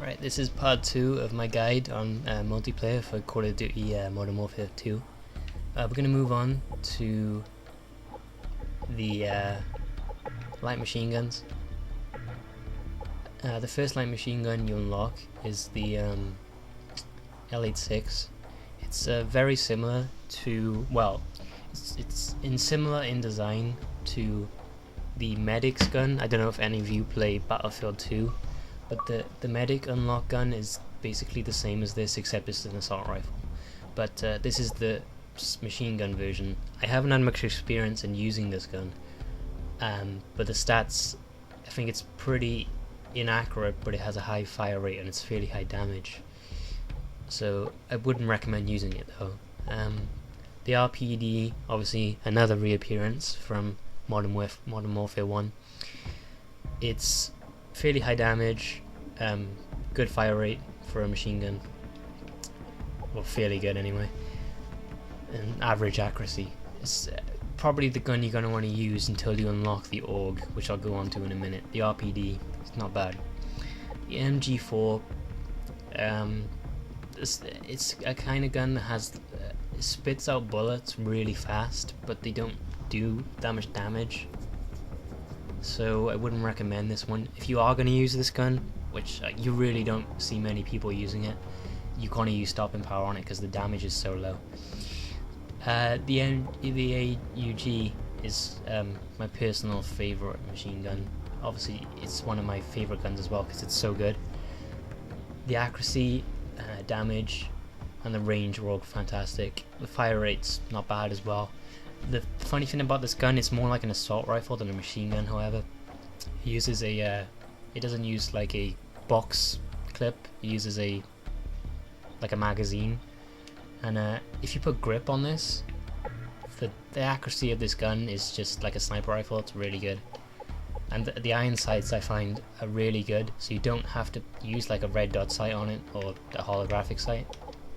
Right, this is part 2 of my guide on multiplayer for Call of Duty Modern Warfare 2. We're going to move on to the light machine guns. The first light machine gun you unlock is the L86. It's very similar to, well, it's similar in design to the Medic's gun. I don't know if any of you play Battlefield 2. But the medic unlock gun is basically the same as this, except it's an assault rifle. But this is the machine gun version. I haven't had much experience in using this gun, but the stats, I think it's pretty inaccurate, but it has a high fire rate and it's fairly high damage. So I wouldn't recommend using it though. The RPD, obviously another reappearance from Modern Warfare 1. It's fairly high damage, good fire rate for a machine gun, well, fairly good anyway, and average accuracy. It's probably the gun you're going to want to use until you unlock the AUG, which I'll go on to in a minute. The RPD is not bad. The MG4, it's a kind of gun that has spits out bullets really fast, but they don't do that much damage. So I wouldn't recommend this one. If you are going to use this gun, which you really don't see many people using it, you can't use stopping power on it because the damage is so low. The AUG is my personal favourite machine gun. Obviously it's one of my favourite guns as well because it's so good. The accuracy, damage and the range were all fantastic. The fire rate's not bad as well. The funny thing about this gun, it's more like an assault rifle than a machine gun. However, it uses a it doesn't use like a box clip. It uses like a magazine, and if you put grip on this, the accuracy of this gun is just like a sniper rifle. It's really good, and the iron sights I find are really good. So you don't have to use like a red dot sight on it or a holographic sight,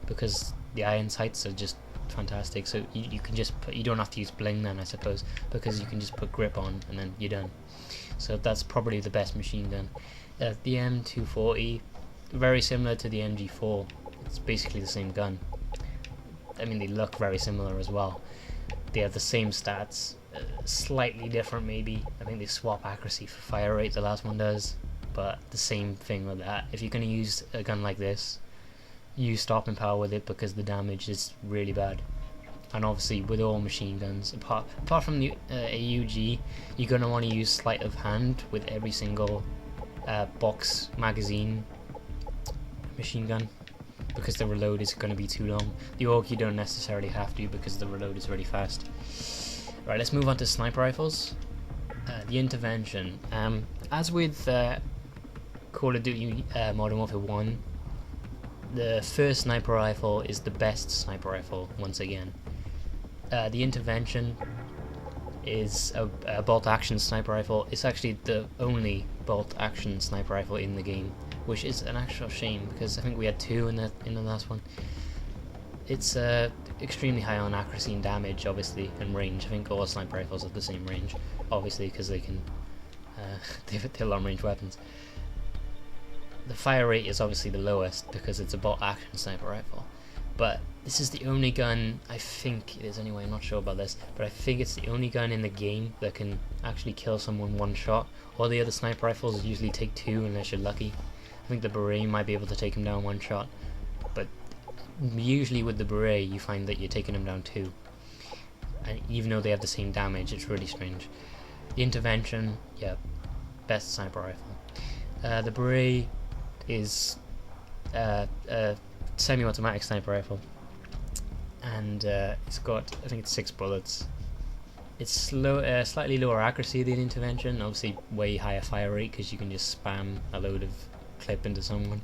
because the iron sights are just fantastic. So you can just put, you don't have to use bling then, I suppose, because you can just put grip on and then you're done. So that's probably the best machine gun. The M240, very similar to the MG4. It's basically the same gun. I mean, they look very similar as well. They have the same stats, slightly different maybe. I think they swap accuracy for fire rate, the last one does, but the same thing with that. If you're going to use a gun like this, use stopping power with it because the damage is really bad. And obviously with all machine guns, apart from the AUG, you're going to want to use sleight of hand with every single box magazine machine gun, because the reload is going to be too long. The AUG you don't necessarily have to because the reload is really fast. Right, let's move on to sniper rifles. The intervention. As with Call of Duty Modern Warfare 1, the first sniper rifle is the best sniper rifle once again. The intervention is a bolt action sniper rifle. It's actually the only bolt action sniper rifle in the game, which is an actual shame because I think we had two in the last one. It's extremely high on accuracy and damage, obviously, and range. I think all sniper rifles have the same range, obviously, because they can they're long range weapons. The fire rate is obviously the lowest because it's a bolt action sniper rifle, but this is the only gun, I think it is anyway, I'm not sure about this, but I think it's the only gun in the game that can actually kill someone one shot. All the other sniper rifles usually take two unless you're lucky. I think the Beret might be able to take him down one shot, but usually with the Beret you find that you're taking him down two, and even though they have the same damage, it's really strange. The intervention, yeah, best sniper rifle. The Beret is a semi-automatic sniper rifle, and it's got, I think it's 6 bullets. It's slightly lower accuracy than the intervention, obviously way higher fire rate because you can just spam a load of clip into someone.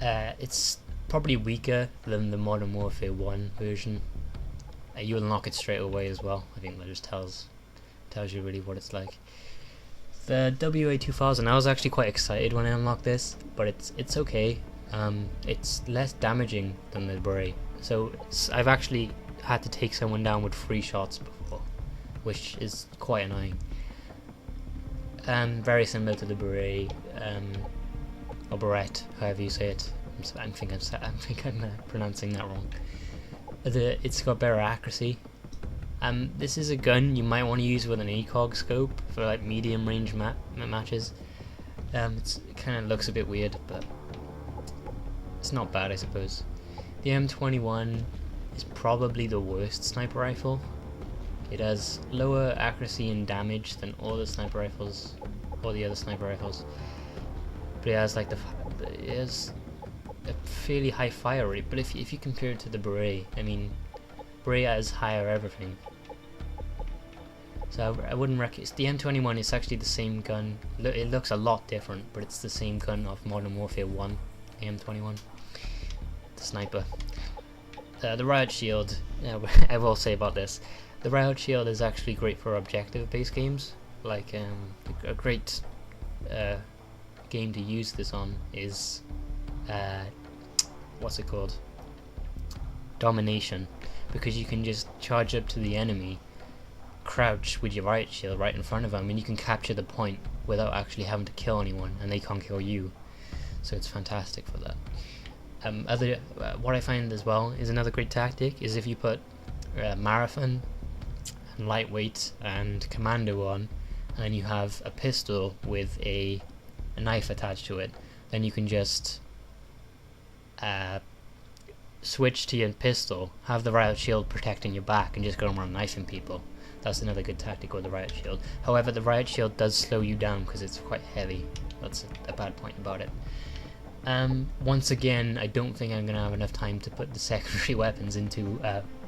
It's probably weaker than the Modern Warfare 1 version. You unlock it straight away as well. I think that just tells you really what it's like. The WA-2000, I was actually quite excited when I unlocked this, but it's okay. It's less damaging than the Beret, so I've actually had to take someone down with 3 shots before, which is quite annoying. Very similar to the Beret. or barrette, however you say it. I think I'm pronouncing that wrong. It's got better accuracy. This is a gun you might want to use with an ACOG scope for like medium range matches. It kind of looks a bit weird, but it's not bad, I suppose. The M21 is probably the worst sniper rifle. It has lower accuracy and damage than all the sniper rifles, all the other sniper rifles. But it has like it has a fairly high fire rate. But if you compare it to the Beret, I mean, Beret has higher everything. So I wouldn't recommend. The M21 is actually the same gun. It looks a lot different, but it's the same gun of Modern Warfare 1. The M21, the sniper. The Riot Shield. I will say about this. The Riot Shield is actually great for objective-based games. Like a great game to use this on is what's it called? Domination, because you can just charge up to the enemy, crouch with your Riot Shield right in front of them, and you can capture the point without actually having to kill anyone, and they can't kill you. So it's fantastic for that. What I find as well is another great tactic is if you put Marathon and Lightweight and Commando on, and then you have a pistol with a knife attached to it, then you can just switch to your pistol, have the Riot Shield protecting your back, and just go around knifing people. That's another good tactic with the Riot Shield. However, the Riot Shield does slow you down because it's quite heavy. That's a bad point about it. Once again, I don't think I'm going to have enough time to put the secondary weapons into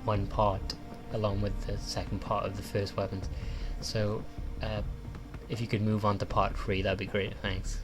one part along with the second part of the first weapons. So if you could move on to part 3, that'd be great, thanks.